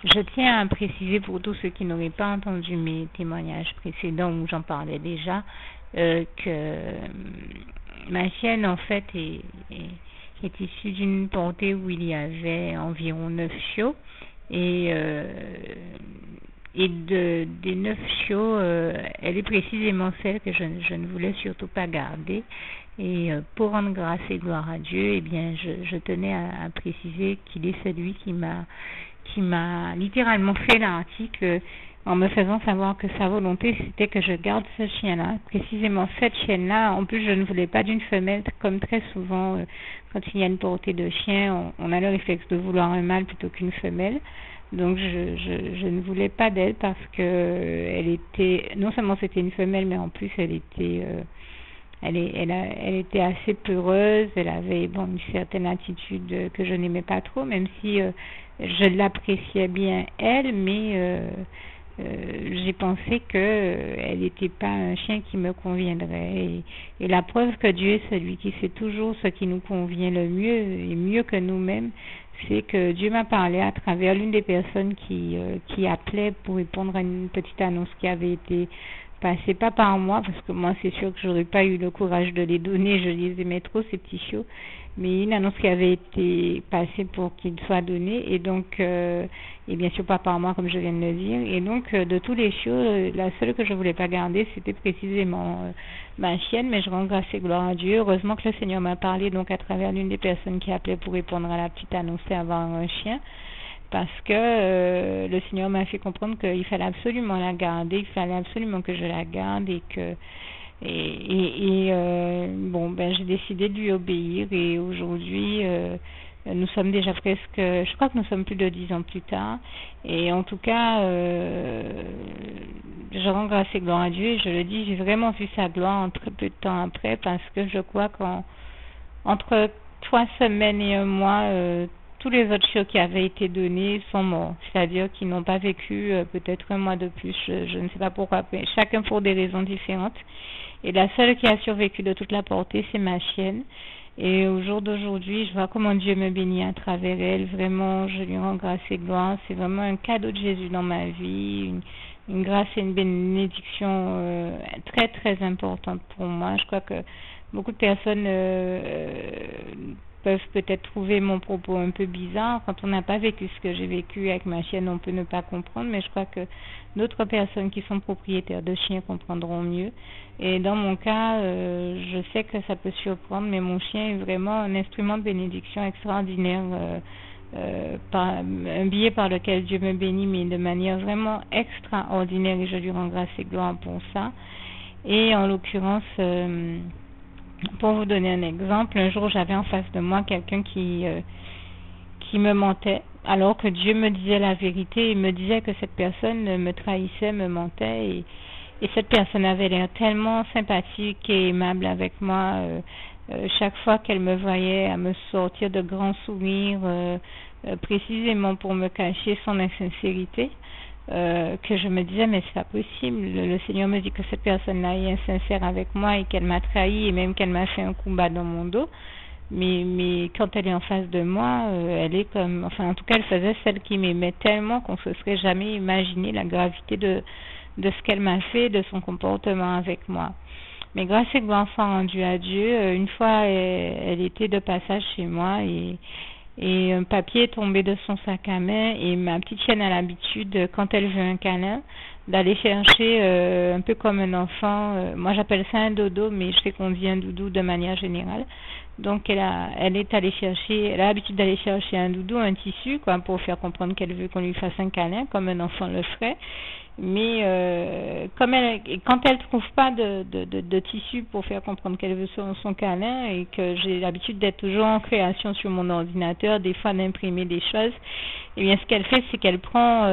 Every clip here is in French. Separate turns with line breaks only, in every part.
Je tiens à préciser pour tous ceux qui n'auraient pas entendu mes témoignages précédents où j'en parlais déjà, que ma chienne en fait est issue d'une portée où il y avait environ 9 chiots et des 9 chiots, elle est précisément celle que je ne voulais surtout pas garder. Et pour rendre grâce et gloire à Dieu, eh bien, je tenais à préciser qu'il est celui qui m'a littéralement fait l'article en me faisant savoir que sa volonté c'était que je garde ce chien-là, précisément cette chienne-là. En plus, je ne voulais pas d'une femelle, comme très souvent quand il y a une portée de chien, on a le réflexe de vouloir un mâle plutôt qu'une femelle. Donc je ne voulais pas d'elle parce que elle était, non seulement c'était une femelle, mais en plus elle était elle était assez peureuse, elle avait une certaine attitude que je n'aimais pas trop, même si je l'appréciais bien elle, mais j'ai pensé que elle n'était pas un chien qui me conviendrait. Et la preuve que Dieu est celui qui sait toujours ce qui nous convient le mieux, et mieux que nous-mêmes, c'est que Dieu m'a parlé à travers l'une des personnes qui appelait pour répondre à une petite annonce qui avait été passée, pas par moi, parce que moi c'est sûr que j'aurais pas eu le courage de les donner, je les aimais trop ces petits chiots, mais une annonce qui avait été passée pour qu'ils soient donnés, et donc et bien sûr pas par moi comme je viens de le dire, et donc de tous les chiots, la seule que je voulais pas garder c'était précisément ma chienne, mais je rends grâce et gloire à Dieu. Heureusement que le Seigneur m'a parlé donc à travers l'une des personnes qui appelait pour répondre à la petite annonce et avoir un chien, parce que le Seigneur m'a fait comprendre qu'il fallait absolument la garder, il fallait absolument que je la garde, et que j'ai décidé de lui obéir, et aujourd'hui nous sommes déjà presque, je crois que nous sommes plus de 10 ans plus tard, et en tout cas je rends grâce et gloire à Dieu, et je le dis, j'ai vraiment vu sa gloire en très peu de temps après, parce que je crois qu'entre 3 semaines et un mois, tous les autres chiots qui avaient été donnés sont morts, c'est-à-dire qu'ils n'ont pas vécu peut-être un mois de plus, je ne sais pas pourquoi, mais chacun pour des raisons différentes, et la seule qui a survécu de toute la portée, c'est ma chienne. Et au jour d'aujourd'hui, je vois comment Dieu me bénit à travers elle. Vraiment, je lui rends grâce et gloire. C'est vraiment un cadeau de Jésus dans ma vie, une grâce et une bénédiction très très importante pour moi. Je crois que beaucoup de personnes peuvent peut-être trouver mon propos un peu bizarre. Quand on n'a pas vécu ce que j'ai vécu avec ma chienne, on peut ne pas comprendre, mais je crois que d'autres personnes qui sont propriétaires de chiens comprendront mieux. Et dans mon cas, je sais que ça peut surprendre, mais mon chien est vraiment un instrument de bénédiction extraordinaire, un billet par lequel Dieu me bénit, mais de manière vraiment extraordinaire, et je lui rends grâce et gloire pour ça. Et en l'occurrence, pour vous donner un exemple, un jour j'avais en face de moi quelqu'un qui me mentait, alors que Dieu me disait la vérité, et me disait que cette personne me trahissait, me mentait, et cette personne avait l'air tellement sympathique et aimable avec moi. Chaque fois qu'elle me voyait, à me sortir de grands sourires, précisément pour me cacher son insincérité, que je me disais, mais c'est pas possible. Le Seigneur me dit que cette personne-là est insincère avec moi et qu'elle m'a trahi, et même qu'elle m'a fait un coup bas dans mon dos. Mais quand elle est en face de moi, elle est comme, enfin en tout cas elle faisait celle qui m'aimait tellement qu'on se serait jamais imaginé la gravité de ce qu'elle m'a fait, de son comportement avec moi. Mais grâce et gloire soit rendue à Dieu, une fois elle était de passage chez moi, et un papier est tombé de son sac à main, et ma petite chienne a l'habitude, quand elle veut un câlin, d'aller chercher un peu comme un enfant, moi j'appelle ça un dodo, mais je sais qu'on dit un doudou de manière générale. Donc elle a l'habitude d'aller chercher un doudou, un tissu, quoi, pour faire comprendre qu'elle veut qu'on lui fasse un câlin, comme un enfant le ferait. Mais quand elle trouve pas de tissu pour faire comprendre qu'elle veut son câlin, et que j'ai l'habitude d'être toujours en création sur mon ordinateur, des fois d'imprimer des choses, et bien ce qu'elle fait, c'est qu'elle prend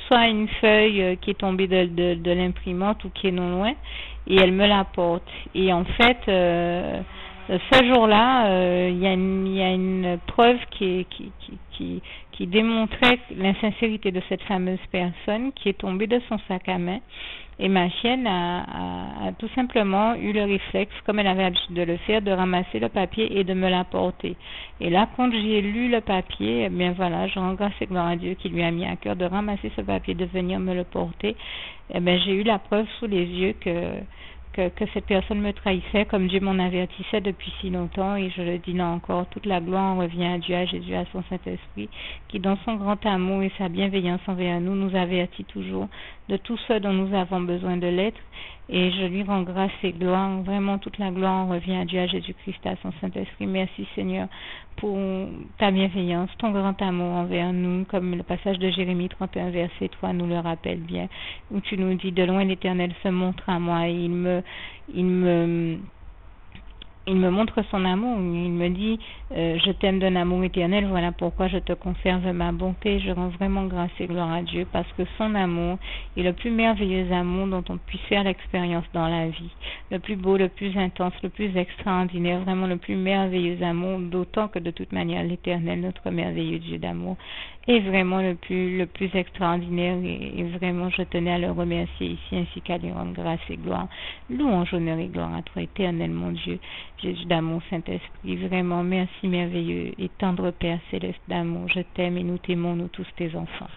soit une feuille qui est tombée de l'imprimante ou qui est non loin, et elle me l'apporte. Et en fait, ce jour-là, il y a une preuve qui démontrait l'insincérité de cette fameuse personne qui est tombée de son sac à main. Et ma chienne a tout simplement eu le réflexe, comme elle avait l'habitude de le faire, de ramasser le papier et de me l'apporter. Et là, quand j'ai lu le papier, eh bien voilà, je rends grâce et gloire à Dieu qui lui a mis à cœur de ramasser ce papier, de venir me le porter. Eh bien, j'ai eu la preuve sous les yeux que cette personne me trahissait, comme Dieu m'en avertissait depuis si longtemps, et je le dis là encore, toute la gloire revient à Dieu, à Jésus, à son Saint-Esprit, qui dans son grand amour et sa bienveillance envers nous, nous avertit toujours de tout ce dont nous avons besoin de l'être, et je lui rends grâce et gloire, vraiment toute la gloire revient à Dieu, à Jésus-Christ, à son Saint-Esprit. Merci Seigneur pour ta bienveillance, ton grand amour envers nous, comme le passage de Jérémie 31 verset 3 nous le rappelle bien, où tu nous dis, de loin l'Éternel se montre à moi, et il me montre son amour, il me dit, je t'aime d'un amour éternel, voilà pourquoi je te conserve ma bonté. Je rends vraiment grâce et gloire à Dieu, parce que son amour est le plus merveilleux amour dont on puisse faire l'expérience dans la vie, le plus beau, le plus intense, le plus extraordinaire, vraiment le plus merveilleux amour, d'autant que de toute manière l'Éternel, notre merveilleux Dieu d'amour, est vraiment le plus extraordinaire, et vraiment je tenais à le remercier ici, ainsi qu'à lui rendre grâce et gloire. Louange, honneur et gloire à toi, éternel mon Dieu, Jésus d'amour, Saint-Esprit, vraiment merci merveilleux et tendre Père céleste d'amour, je t'aime et nous t'aimons, nous tous tes enfants.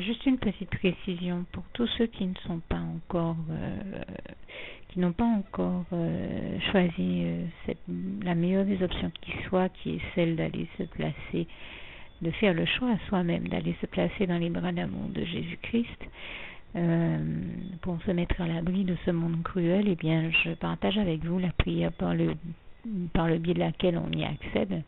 Juste une petite précision pour tous ceux qui ne sont pas encore qui n'ont pas encore choisi la meilleure des options qui soit, qui est celle d'aller se placer, de faire le choix à soi-même, d'aller se placer dans les bras d'amour de Jésus-Christ, pour se mettre à l'abri de ce monde cruel. Eh bien, je partage avec vous la prière par le biais de laquelle on y accède.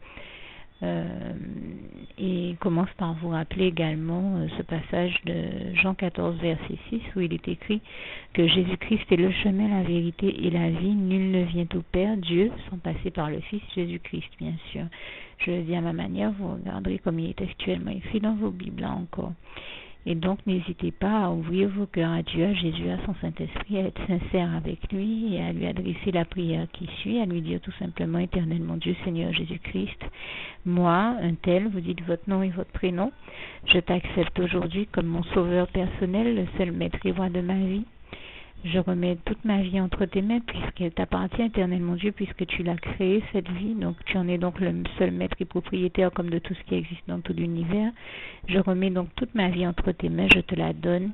Et commence par vous rappeler également ce passage de Jean 14 verset 6 où il est écrit que Jésus-Christ est le chemin, la vérité et la vie, nul ne vient au Père, Dieu, sans passer par le Fils Jésus-Christ, bien sûr. Je le dis à ma manière, vous regarderez comme il est actuellement écrit dans vos Bibles là encore. Et donc, n'hésitez pas à ouvrir vos cœurs à Dieu, à Jésus, à son Saint-Esprit, à être sincère avec lui et à lui adresser la prière qui suit, à lui dire tout simplement, Éternel mon Dieu, Seigneur Jésus-Christ, moi, un tel, vous dites votre nom et votre prénom, je t'accepte aujourd'hui comme mon sauveur personnel, le seul maître et roi de ma vie. Je remets toute ma vie entre tes mains puisqu'elle t'appartient, éternel mon Dieu, puisque tu l'as créée, cette vie. Donc tu en es donc le seul maître et propriétaire comme de tout ce qui existe dans tout l'univers. Je remets donc toute ma vie entre tes mains, je te la donne.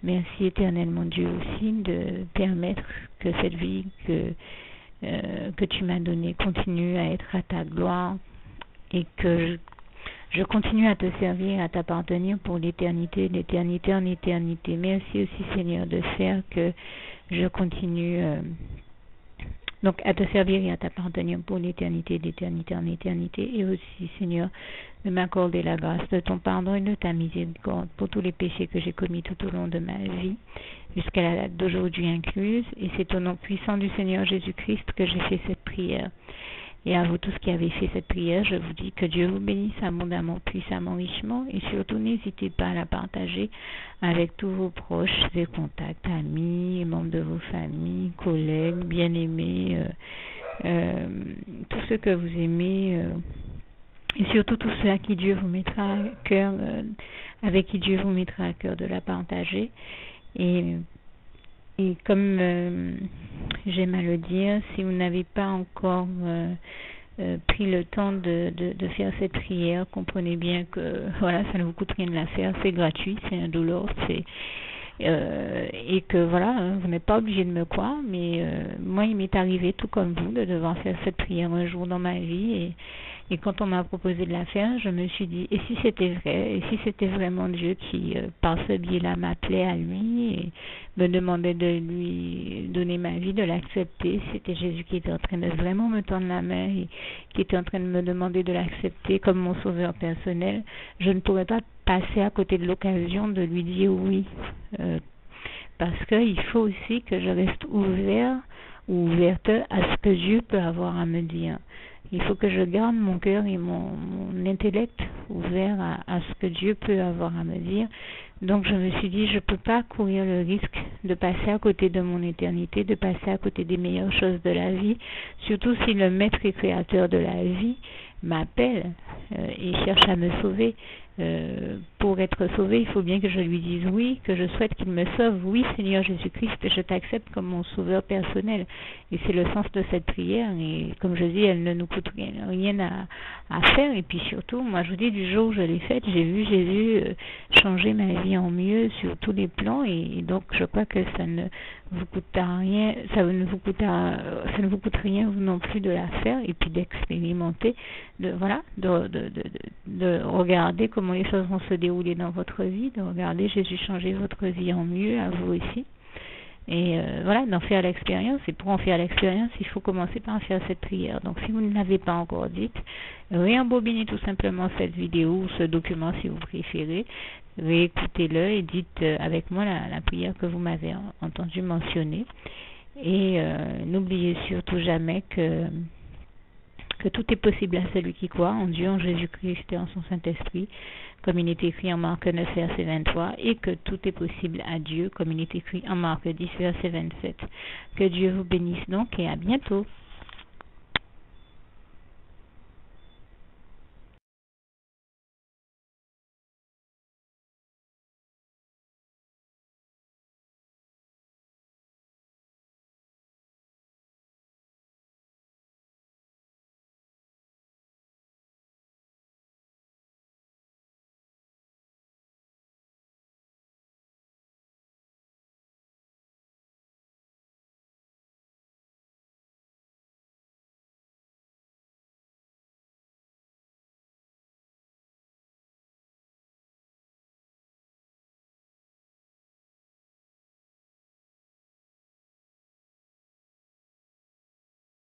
Merci éternel mon Dieu aussi de permettre que cette vie que tu m'as donnée continue à être à ta gloire et que je continue à te servir, à t'appartenir pour l'éternité, d'éternité en éternité. Merci aussi Seigneur de faire que je continue donc à te servir et à t'appartenir pour l'éternité, d'éternité en éternité. Et aussi Seigneur de m'accorder la grâce de ton pardon et de ta miséricorde pour tous les péchés que j'ai commis tout au long de ma vie, jusqu'à la date d'aujourd'hui incluse. Et c'est au nom puissant du Seigneur Jésus-Christ que j'ai fait cette prière. Et à vous tous qui avez fait cette prière, je vous dis que Dieu vous bénisse abondamment, puissamment, richement, et surtout n'hésitez pas à la partager avec tous vos proches et contacts, amis, membres de vos familles, collègues, bien-aimés, tous ceux que vous aimez, et surtout tous ceux à qui Dieu vous mettra à cœur, avec qui Dieu vous mettra à cœur de la partager. Et comme j'aime à le dire, si vous n'avez pas encore pris le temps de faire cette prière, comprenez bien que voilà, ça ne vous coûte rien de la faire, c'est gratuit, c'est indolore, et que voilà, vous n'êtes pas obligé de me croire, mais moi il m'est arrivé tout comme vous de devoir faire cette prière un jour dans ma vie, et quand on m'a proposé de la faire, je me suis dit, et si c'était vrai, et si c'était vraiment Dieu qui, par ce biais-là, m'appelait à lui et me demandait de lui donner ma vie, de l'accepter, c'était Jésus qui était en train de vraiment me tendre la main et qui était en train de me demander de l'accepter comme mon sauveur personnel, je ne pourrais pas passer à côté de l'occasion de lui dire oui, parce qu'il faut aussi que je reste ouverte à ce que Dieu peut avoir à me dire. Il faut que je garde mon cœur et mon intellect ouverts à ce que Dieu peut avoir à me dire, Donc je me suis dit, je ne peux pas courir le risque de passer à côté de mon éternité, de passer à côté des meilleures choses de la vie, surtout si le maître et créateur de la vie m'appelle et cherche à me sauver. Pour être sauvé, il faut bien que je lui dise oui, que je souhaite qu'il me sauve. Oui, Seigneur Jésus-Christ, je t'accepte comme mon sauveur personnel. Et c'est le sens de cette prière. Et comme je dis, elle ne nous coûte rien à faire. Et puis surtout, moi je vous dis, du jour où je l'ai faite, j'ai vu Jésus changer ma vie en mieux sur tous les plans. Et donc je crois que ça ne vous coûtera rien, ça ne vous coûte rien vous non plus de la faire et puis d'expérimenter, de regarder comment les choses vont se dérouler dans votre vie, de regarder Jésus changer votre vie en mieux, à vous aussi. Et d'en faire l'expérience. Et pour en faire l'expérience, il faut commencer par en faire cette prière. Donc si vous ne l'avez pas encore dite, réembobinez tout simplement cette vidéo ou ce document si vous préférez. Réécoutez-le et dites avec moi la prière que vous m'avez entendu mentionner. Et n'oubliez surtout jamais que tout est possible à celui qui croit en Dieu, en Jésus-Christ et en son Saint-Esprit, comme il est écrit en Marc 9, verset 23, et que tout est possible à Dieu, comme il est écrit en Marc 10, verset 27. Que Dieu vous bénisse donc et à bientôt.